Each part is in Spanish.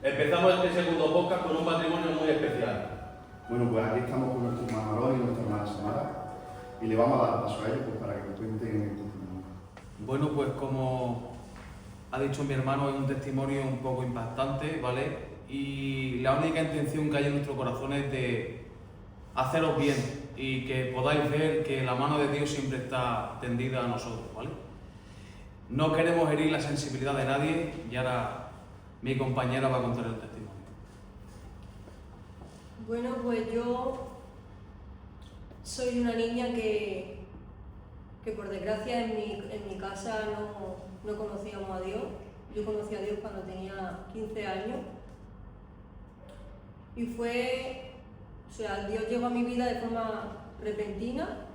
Empezamos este segundo podcast con un matrimonio muy especial. Bueno, pues aquí estamos con nuestro hermano Aaron y nuestra hermana Samara y le vamos a dar paso a ellos pues, para que nos cuenten el testimonio. Bueno, pues como ha dicho mi hermano, es un testimonio un poco impactante, ¿vale? Y la única intención que hay en nuestro corazón es de haceros bien y que podáis ver que la mano de Dios siempre está tendida a nosotros, ¿vale? No queremos herir la sensibilidad de nadie y ahora mi compañera va a contar el testimonio. Bueno, pues yo soy una niña que por desgracia en mi casa no conocíamos a Dios. Yo conocí a Dios cuando tenía 15 años. Y Dios llegó a mi vida de forma repentina,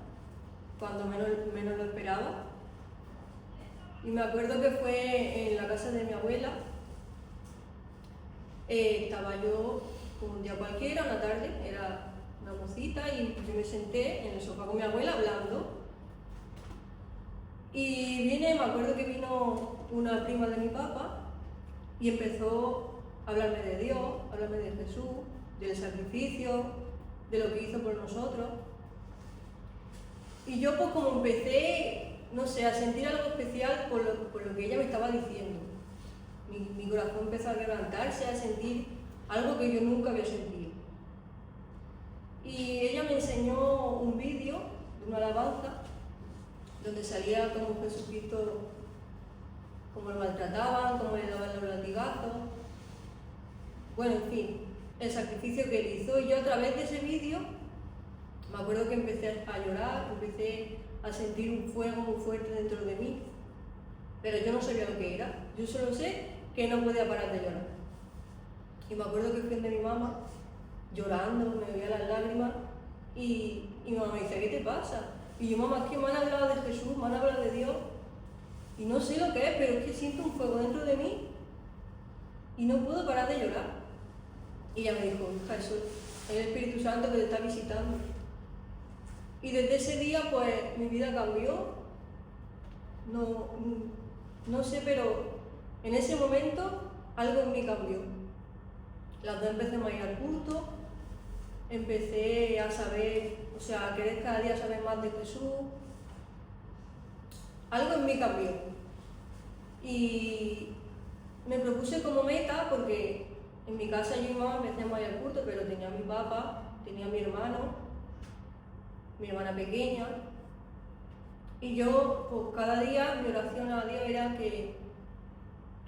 cuando menos lo esperaba. Y me acuerdo que fue en la casa de mi abuela. Estaba yo un día cualquiera, una tarde, era una mocita, y yo me senté en el sofá con mi abuela hablando. Y me acuerdo que vino una prima de mi papá y empezó a hablarme de Dios, a hablarme de Jesús, del sacrificio, de lo que hizo por nosotros. Y yo pues como empecé, no sé, a sentir algo especial por lo que ella me estaba diciendo. Mi corazón empezó a levantarse, a sentir algo que yo nunca había sentido. Y ella me enseñó un vídeo de una alabanza donde salía como Jesucristo, cómo lo maltrataban, cómo le daban los latigazos. Bueno, en fin, el sacrificio que él hizo. Y yo a través de ese vídeo me acuerdo que empecé a llorar, empecé a sentir un fuego muy fuerte dentro de mí, pero yo no sabía lo que era. Yo solo sé que no podía parar de llorar. Y me acuerdo que fui de mi mamá llorando, me veía las lágrimas, y mi mamá me dice, ¿qué te pasa? Y yo, mamá, es que me han hablado de Jesús, me han hablado de Dios, y no sé lo que es, pero es que siento un fuego dentro de mí y no puedo parar de llorar. Y ella me dijo, hija, eso es el Espíritu Santo que te está visitando. Y desde ese día, pues, mi vida cambió. No sé, pero en ese momento algo en mí cambió. Las dos empecé a ir al culto, empecé a saber, a querer cada día saber más de Jesús. Algo en mí cambió. Y me propuse como meta, porque en mi casa yo y mi mamá empecé a ir al culto, pero tenía a mi papá, tenía a mi hermano, mi hermana pequeña. Y yo, pues cada día, mi oración a Dios era que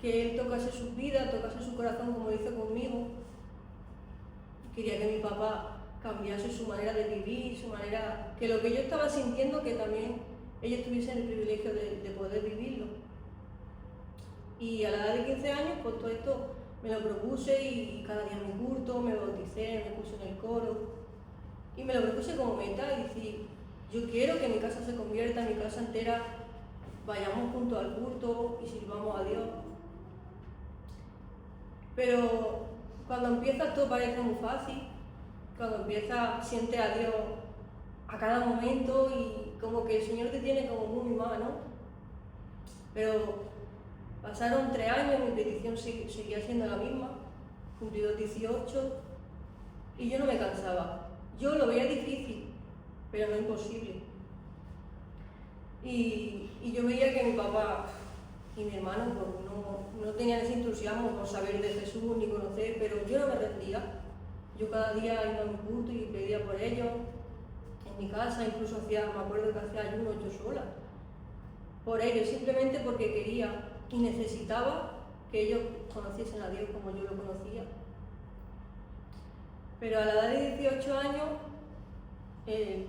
Él tocase sus vidas, tocase su corazón como lo hizo conmigo. Quería que mi papá cambiase su manera de vivir, su manera, que lo que yo estaba sintiendo, que también ellos tuviesen el privilegio de poder vivirlo. Y a la edad de 15 años, pues todo esto me lo propuse, y cada día me culto, me bauticé, me puse en el coro. Y me lo propuse como meta, y decir, yo quiero que mi casa se convierta, mi casa entera, vayamos juntos al culto y sirvamos a Dios. Pero cuando empiezas todo parece muy fácil, cuando empiezas sientes a Dios a cada momento y como que el Señor te tiene como muy mimado, ¿no? Pero pasaron 3 años, mi petición seguía siendo la misma, cumplí los 18 y yo no me cansaba. Yo lo veía difícil, pero no imposible. Y yo veía que mi papá y mi hermano pues, no tenían ese entusiasmo por saber de Jesús ni conocer, pero yo no me rendía. Yo cada día iba a mi culto y pedía por ellos, en mi casa, incluso me acuerdo que hacía ayunos yo sola, por ellos, simplemente porque quería y necesitaba que ellos conociesen a Dios como yo lo conocía. Pero a la edad de 18 años, el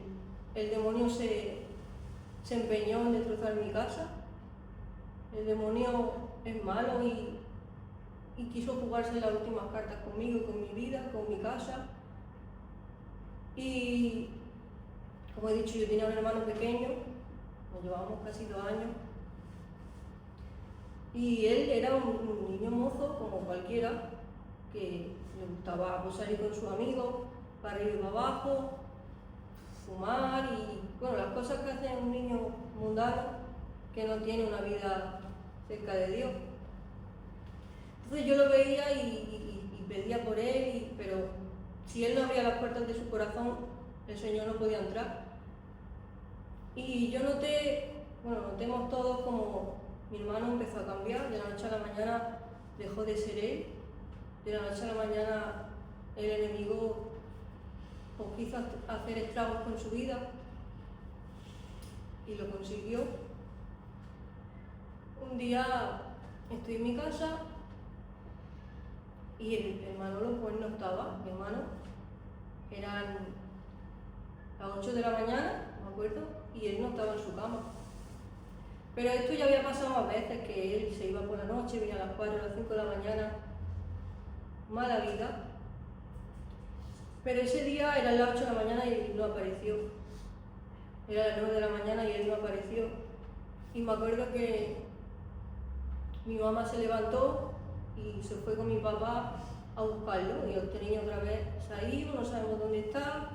demonio se empeñó en destrozar mi casa. El demonio es malo y quiso jugarse las últimas cartas conmigo, con mi vida, con mi casa. Y como he dicho, yo tenía un hermano pequeño, nos llevábamos casi 2 años. Y él era un niño mozo como cualquiera, que le gustaba pues, salir con sus amigos, para arriba y para abajo, fumar y bueno, las cosas que hace un niño mundano que no tiene una vida cerca de Dios. Entonces yo lo veía y pedía por él, pero si él no abría las puertas de su corazón, el Señor no podía entrar. Y yo notemos todos como mi hermano empezó a cambiar, de la noche a la mañana dejó de ser él, de la noche a la mañana el enemigo quiso hacer estragos con su vida y lo consiguió. Un día estoy en mi casa y el Manolo pues no estaba, mi hermano. Eran las 8 de la mañana, me acuerdo, y él no estaba en su cama. Pero esto ya había pasado más veces, que él se iba por la noche, venía a las 4 o las 5 de la mañana. Mala vida. Pero ese día eran las 8 de la mañana y no apareció. Era las 9 de la mañana y él no apareció. Y me acuerdo que mi mamá se levantó y se fue con mi papá a buscarlo. Y lo tenía otra vez, se ha ido, no sabemos dónde está.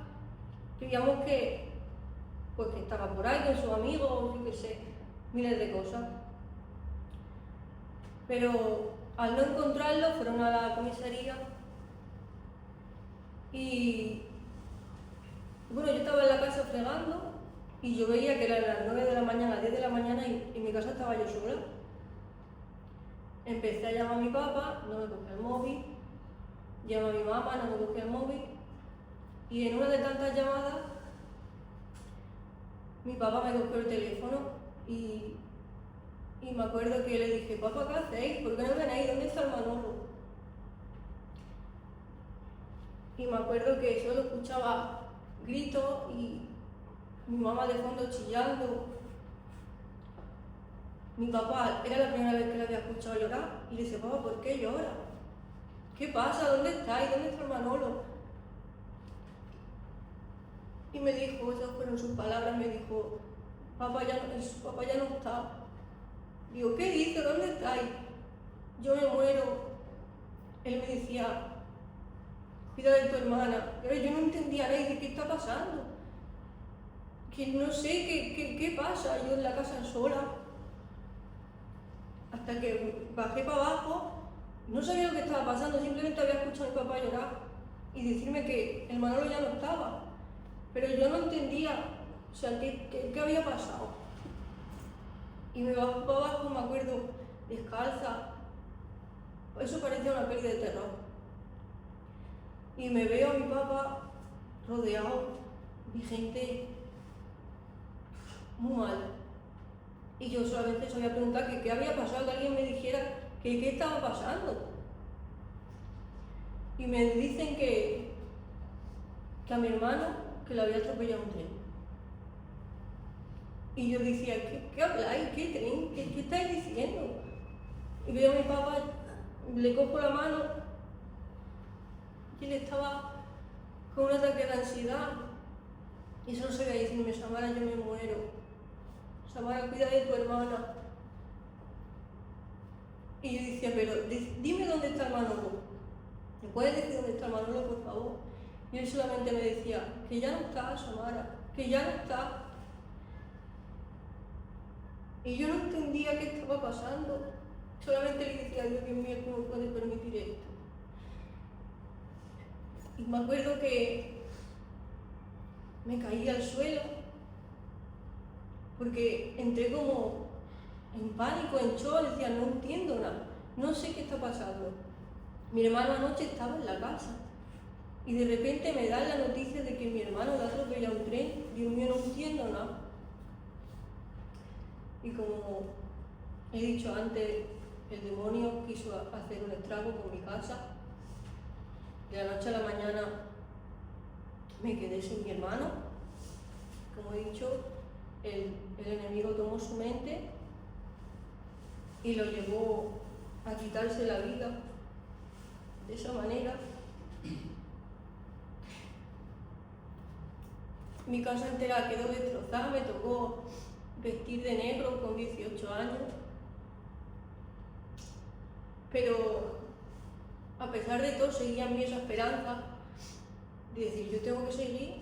Creíamos que estaba por ahí con sus amigos, yo qué sé, miles de cosas. Pero al no encontrarlo, fueron a la comisaría y yo estaba en la casa fregando y yo veía que eran las 9 de la mañana, 10 de la mañana y en mi casa estaba yo sola. Empecé a llamar a mi papá, no me cogía el móvil, llamé a mi mamá, no me cogía el móvil, y en una de tantas llamadas mi papá me cogió el teléfono y me acuerdo que le dije: papá, ¿qué hacéis? ¿Por qué no venéis? ¿Dónde está el Manolo? Y me acuerdo que solo escuchaba gritos y mi mamá de fondo chillando. Mi papá, era la primera vez que le había escuchado llorar, y le decía: papá, ¿por qué llora? ¿Qué pasa? ¿Dónde estáis? ¿Dónde está el Manolo? Y me dijo, esas fueron sus palabras, me dijo: papá ya no está. Digo: ¿qué dices? ¿Dónde estáis? Yo me muero. Él me decía: cuida de tu hermana. Pero yo no entendía nada de qué está pasando. Que no sé qué pasa. Yo en la casa sola. Hasta que bajé para abajo, no sabía lo que estaba pasando, simplemente había escuchado a mi papá llorar y decirme que el Manolo ya no estaba. Pero yo no entendía, o sea, qué había pasado. Y me bajo para abajo, me acuerdo, descalza. Eso parecía una peli de terror. Y me veo a mi papá rodeado de gente muy mal. Y yo solamente sabía preguntar que qué había pasado, que alguien me dijera que qué estaba pasando. Y me dicen que a mi hermano, que le había atropellado un tren. Y yo decía: ¿qué habláis? ¿Qué tren? ¿Qué estáis diciendo? Y veo a mi papá, le cojo la mano y él estaba con un ataque de ansiedad y solo sabía decirme: Samara, yo me muero. Samara, cuida de tu hermana. Y yo decía: pero dime dónde está el Manolo. ¿Me puedes decir dónde está el Manolo, por favor? Y él solamente me decía: que ya no está, Samara, que ya no está. Y yo no entendía qué estaba pasando. Solamente le decía: Dios mío, ¿cómo puede permitir esto? Y me acuerdo que me caí al suelo porque entré como en pánico, en shock, decía: no entiendo nada, no sé qué está pasando. Mi hermano anoche estaba en la casa y de repente me da la noticia de que mi hermano le ha atropellado un tren. Dios mío, no entiendo nada. Y como he dicho antes, el demonio quiso hacer un estrago con mi casa. De la noche a la mañana me quedé sin mi hermano. Como he dicho, el enemigo tomó su mente y lo llevó a quitarse la vida de esa manera. Mi casa entera quedó destrozada, me tocó vestir de negro con 18 años. Pero a pesar de todo seguía en mí esa esperanza de decir: yo tengo que seguir,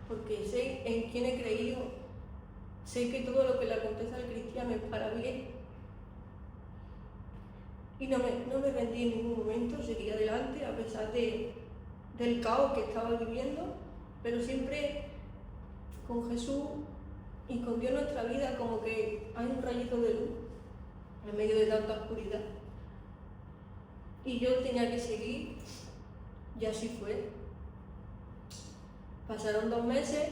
porque sé en quién he creído, sé que todo lo que le acontece al cristiano es para bien. Y no me rendí en ningún momento, seguí adelante a pesar del caos que estaba viviendo, pero siempre con Jesús y con Dios en nuestra vida como que hay un rayito de luz en medio de tanta oscuridad. Y yo tenía que seguir, y así fue. Pasaron 2 meses,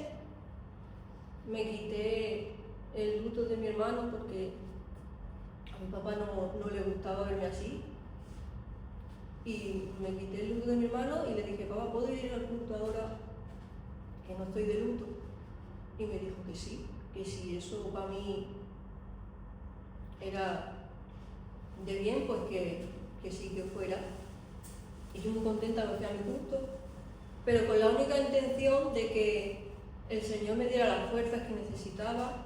me quité el luto de mi hermano porque a mi papá no le gustaba verme así. Y me quité el luto de mi hermano y le dije, papá, ¿puedo ir al culto ahora que no estoy de luto? Y me dijo que sí, eso para mí era de bien, pues que sí que fuera. Y yo muy contenta me fui a mi culto, pero con la única intención de que el Señor me diera las fuerzas que necesitaba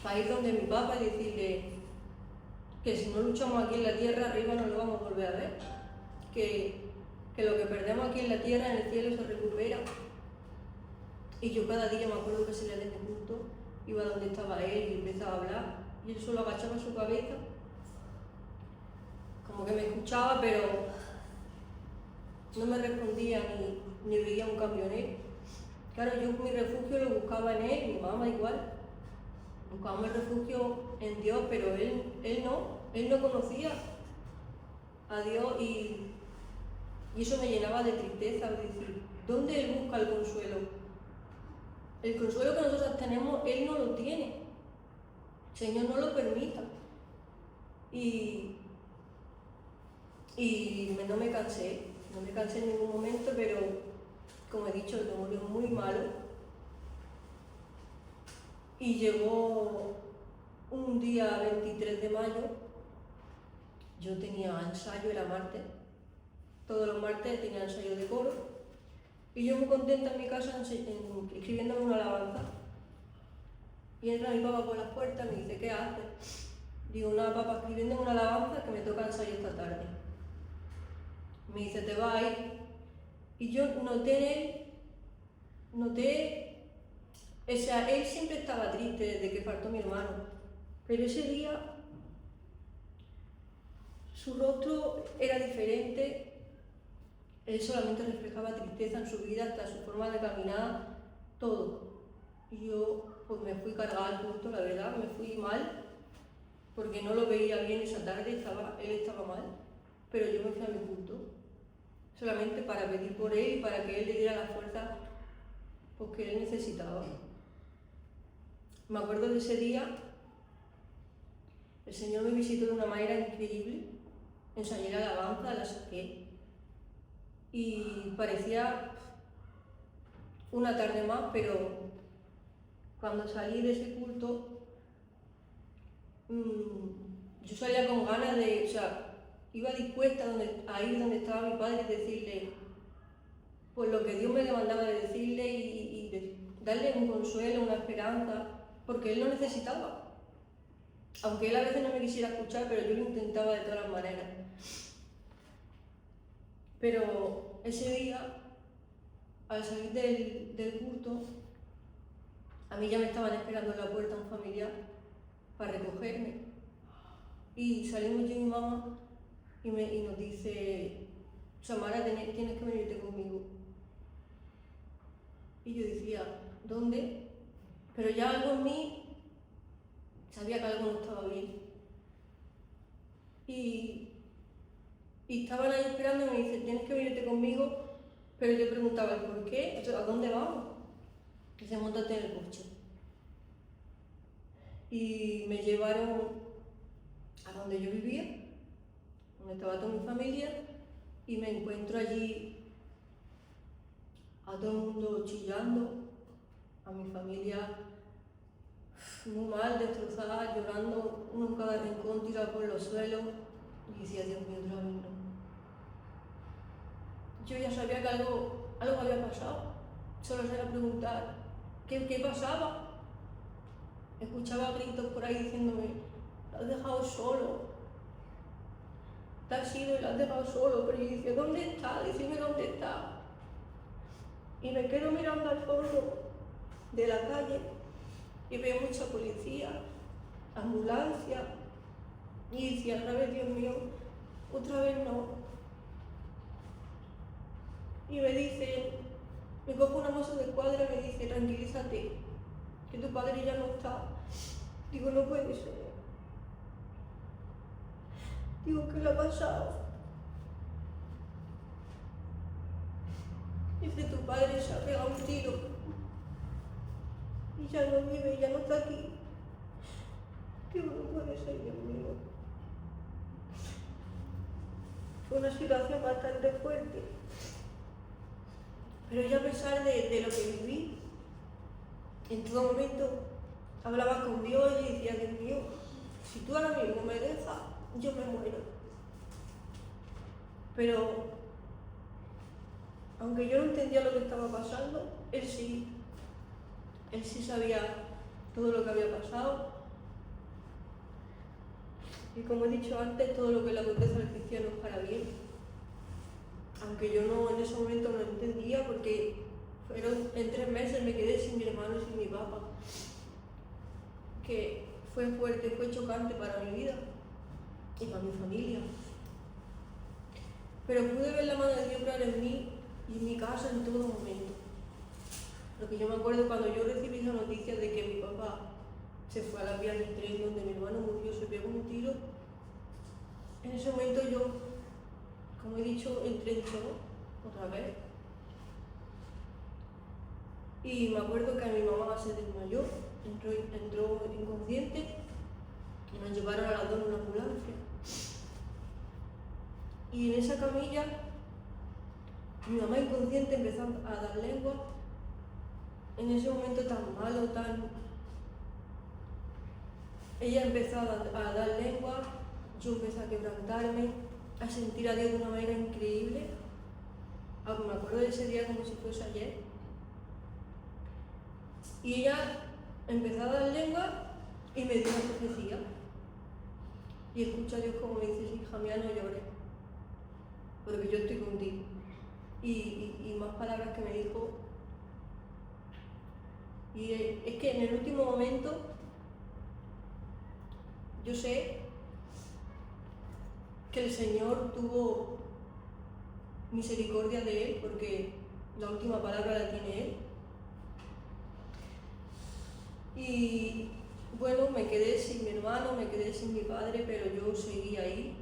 para ir donde mi papá y decirle que si no luchamos aquí en la tierra, arriba no lo vamos a volver a ver, que lo que perdemos aquí en la tierra, en el cielo se recupera. Y yo cada día me acuerdo que salía de mi culto, iba donde estaba él y empezaba a hablar, y él solo agachaba su cabeza, como que me escuchaba, pero no me respondía ni veía un cambio en él. Claro, yo mi refugio lo buscaba en él, mi mamá igual. Buscábamos el refugio en Dios, pero él no conocía a Dios y eso me llenaba de tristeza, de decir, ¿dónde él busca el consuelo? El consuelo que nosotros tenemos, él no lo tiene. Señor, no lo permita. Y no me cansé en ningún momento, pero como he dicho, el murió muy malo. Y llegó un día 23 de mayo, yo tenía ensayo, era martes, todos los martes tenía ensayo de coro, y yo muy contenta en mi casa escribiéndome una alabanza. Y entra mi papá por las puertas y me dice, ¿qué haces? Digo, nada, papá, escribiéndome una alabanza que me toca ensayo esta tarde. Me dice, ¿te vas a ir? Y yo noté, o sea, él siempre estaba triste desde que faltó mi hermano, pero ese día su rostro era diferente, él solamente reflejaba tristeza en su vida, hasta su forma de caminar, todo. Y yo pues me fui cargada al culto, la verdad, me fui mal, porque no lo veía bien esa tarde, él estaba mal, pero yo me fui a mi culto, solamente para pedir por él y para que él le diera la fuerza pues, que él necesitaba. Me acuerdo de ese día, el Señor me visitó de una manera increíble, ensayé la alabanza, la saqué, y parecía una tarde más, pero cuando salí de ese culto, yo salía con ganas o sea, iba dispuesta a ir donde estaba mi padre y decirle pues lo que Dios me demandaba de decirle y darle un consuelo, una esperanza, porque él lo necesitaba. Aunque él a veces no me quisiera escuchar, pero yo lo intentaba de todas las maneras. Pero ese día, al salir del culto, a mí ya me estaban esperando en la puerta un familiar para recogerme. Y salimos yo y mi mamá y nos dice, Samara, tienes que venirte conmigo. Y yo decía, ¿dónde? Pero ya algo en mí sabía que algo no estaba bien. Y estaban ahí esperando y me dice, tienes que venirte conmigo, pero yo preguntaba, ¿por qué? ¿A dónde vamos? Y se montate en el coche. Y me llevaron a donde yo vivía, donde estaba toda mi familia, y me encuentro allí a todo el mundo chillando, a mi familia muy mal, destrozada, llorando, uno en cada rincón, tirado por los suelos, y decía, Dios mío, otra vez no. Yo ya sabía que algo había pasado, solo era preguntar, ¿qué pasaba? Escuchaba gritos por ahí diciéndome, lo has dejado solo, te has ido y lo has dejado solo, pero yo decía, ¿dónde está? Dime dónde está. Y me quedo mirando al fondo de la calle y veo mucha policía, ambulancia, y decía, otra vez, Dios mío, otra vez no. Y me dice, me coge una moza de cuadra y me dice, tranquilízate, que tu padre ya no está. Digo, no puede ser. Digo, ¿qué le ha pasado? Dice, tu padre se ha pegado un tiro y ya no vive, ya no está aquí. Digo, no puede ser, Dios mío. Fue una situación bastante fuerte. Pero yo, a pesar de lo que viví, en todo momento hablaba con Dios y decía, Dios mío, si tú ahora mismo me dejas, yo me muero. Pero, aunque yo no entendía lo que estaba pasando, Él sí sabía todo lo que había pasado. Y como he dicho antes, todo lo que le acontece al cristiano es para bien. Aunque yo no, en ese momento no entendía, porque en 3 meses me quedé sin mi hermano y sin mi papá. Que fue fuerte, fue chocante para mi vida y para mi familia. Pero pude ver la mano de Dios obrar en mí y en mi casa en todo momento. Porque yo me acuerdo cuando yo recibí la noticia de que mi papá se fue a la vía del tren donde mi hermano murió, se pegó un tiro. En ese momento yo, como he dicho, entré en shock otra vez. Y me acuerdo que a mi mamá se desmayó, entró inconsciente y nos llevaron a las 2 en una ambulancia. Y en esa camilla, mi mamá inconsciente empezó a dar lengua. En ese momento tan malo, ella empezó a dar lengua, yo empecé a quebrantarme, a sentir a Dios de una manera increíble. Me acuerdo de ese día como si fuese ayer. Y ella empezó a dar lengua y me dio una profecía. Y escucho a Dios como me dice, hija mía, no llores, porque yo estoy contigo. Y más palabras que me dijo. Y es que en el último momento, yo sé que el Señor tuvo misericordia de él, porque la última palabra la tiene él. Y bueno, me quedé sin mi hermano, me quedé sin mi padre, pero yo seguía ahí,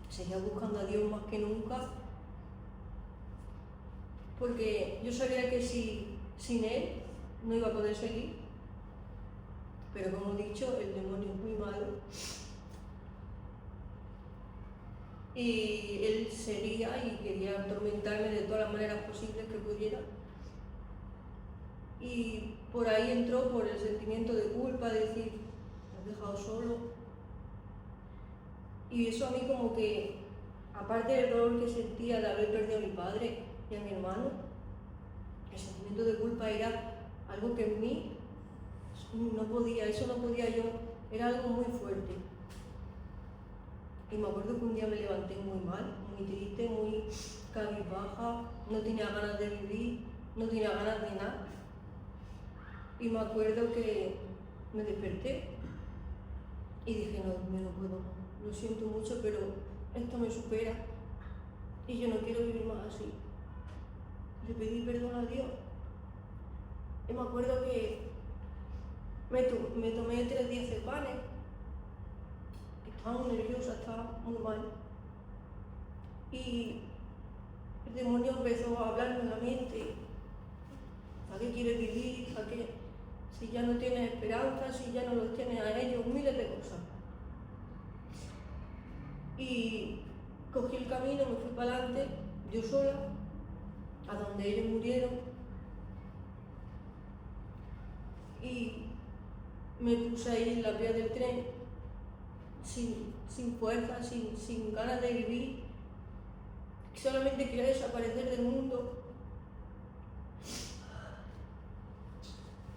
seguía buscando a Dios más que nunca, porque yo sabía que sin él no iba a poder seguir, pero como he dicho, el demonio es muy malo y él seguía y quería atormentarme de todas las maneras posibles que pudiera. Y por ahí entró por el sentimiento de culpa, de decir, me has dejado solo. Y eso a mí como que, aparte del dolor que sentía de haber perdido a mi padre y a mi hermano, el sentimiento de culpa era algo que en mí no podía yo, era algo muy fuerte. Y me acuerdo que un día me levanté muy mal, muy triste, muy cabizbaja, no tenía ganas de vivir, no tenía ganas de nada. Y me acuerdo que me desperté y dije, no puedo, lo siento mucho, pero esto me supera y yo no quiero vivir más así. Le pedí perdón a Dios. Y me acuerdo que me tomé 3 días de panes, estaba muy nerviosa, estaba muy mal. Y el demonio empezó a hablarme en la mente. ¿A qué quieres vivir? ¿A qué? Si ya no tienes esperanza, si ya no los tienes a ellos, miles de cosas. Y cogí el camino, me fui para adelante, yo sola, a donde ellos murieron. Y me puse ahí en la vía del tren, sin fuerza, sin ganas de vivir. Solamente quería desaparecer del mundo.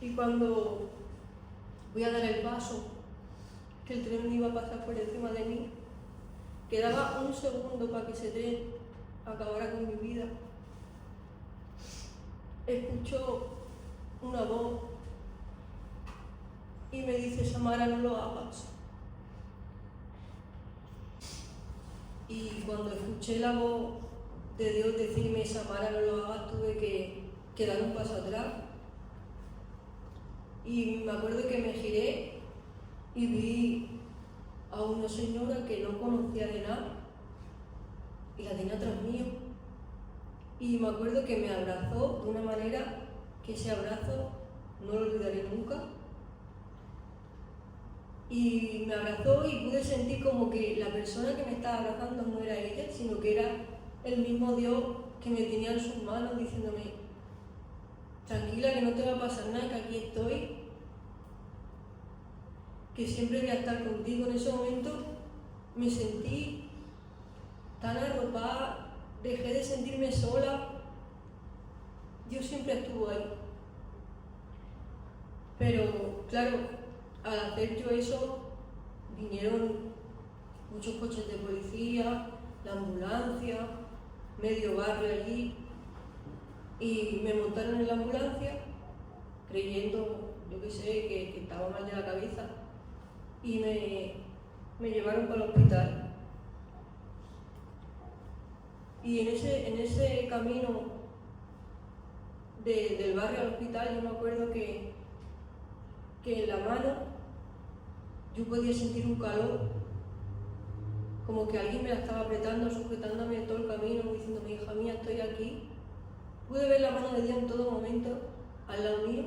Y cuando voy a dar el paso, que el tren iba a pasar por encima de mí, quedaba un segundo para que ese tren acabara con mi vida. Escucho una voz y me dice, Samara, no lo hagas. Y cuando escuché la voz de Dios decirme, Samara, no lo hagas, tuve que dar un paso atrás. Y me acuerdo que me giré y vi a una señora que no conocía de nada y la tenía atrás mío. Y me acuerdo que me abrazó de una manera que ese abrazo no lo olvidaré nunca. Y me abrazó y pude sentir como que la persona que me estaba abrazando no era ella, sino que era el mismo Dios que me tenía en sus manos diciéndome, tranquila, que no te va a pasar nada, que aquí estoy, que siempre voy a estar contigo. En ese momento me sentí tan arropada, dejé de sentirme sola. Dios siempre estuvo ahí. Pero claro, al hacer yo eso, vinieron muchos coches de policía, la ambulancia, medio barrio allí, y me montaron en la ambulancia creyendo, yo qué sé, que estaba mal de la cabeza, y me llevaron para el hospital. Y en ese camino del barrio al hospital, yo me acuerdo que en la mano yo podía sentir un calor, como que alguien me la estaba apretando, sujetándome todo el camino, diciéndome, hija mía, estoy aquí. Pude ver la mano de Dios en todo momento, al lado mío,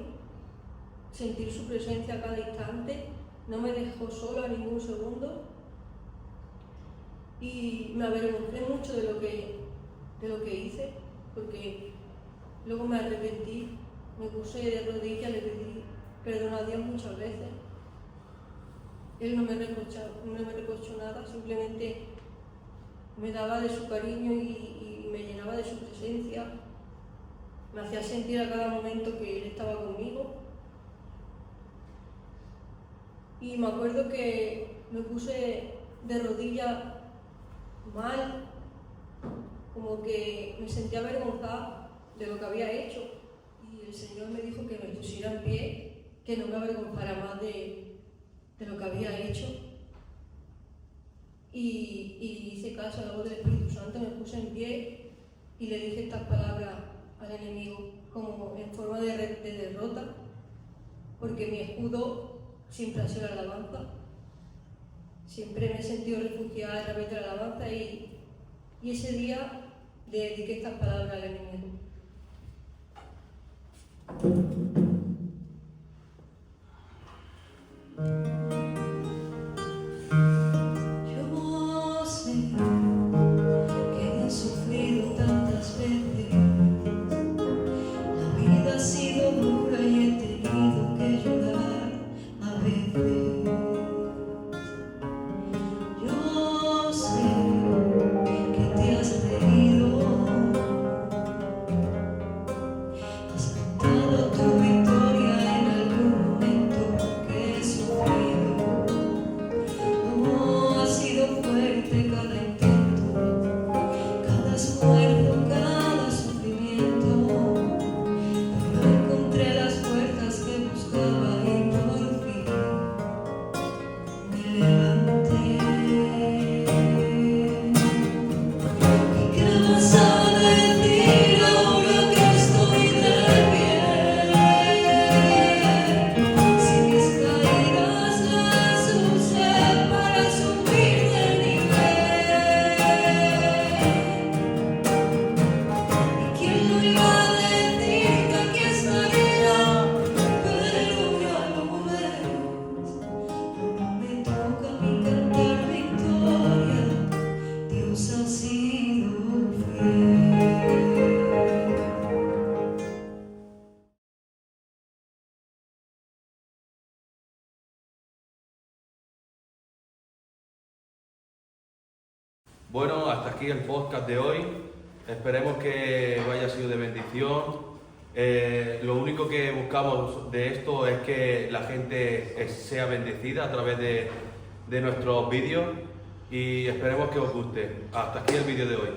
sentir su presencia a cada instante, no me dejó sola ningún segundo. Y me avergoncé mucho de lo que hice, porque luego me arrepentí, me puse de rodillas, le pedí perdón a Dios muchas veces. Él no me reprochó nada, simplemente me daba de su cariño y me llenaba de su presencia. Me hacía sentir a cada momento que Él estaba conmigo. Y me acuerdo que me puse de rodillas mal, como que me sentía avergonzada de lo que había hecho. Y el Señor me dijo que me pusiera en pie, que no me avergonzara más de lo que había hecho. Y hice caso a la voz del Espíritu Santo, me puse en pie y le dije estas palabras al enemigo como en forma de derrota, porque mi escudo siempre ha sido la alabanza. Siempre me he sentido refugiada a través de la alabanza y ese día le dediqué estas palabras al enemigo. Yo sé que he sufrido tantas veces, la vida ha sido dura y he tenido que llorar a veces. Yo sé que te has reído, has cantado tu victoria en algún momento que he sufrido. No ha sido fuerte cada intento, cada esfuerzo, cada sufrimiento, pero encontré las fuerzas que buscaba y por fin me levanté. ¿Y qué vas a decir ahora que estoy de pie? Si mis caídas las usé para subir de nivel. ¿Y quién lo iba a decir que aquí estaría? Pero ya lo ves, ahora me toca a mí cantar victoria. Dios ha sido fiel. Bueno, hasta aquí el podcast de hoy. Esperemos que os haya sido de bendición. Lo único que buscamos de esto es que la gente sea bendecida a través de nuestros vídeos y esperemos que os guste. Hasta aquí el vídeo de hoy.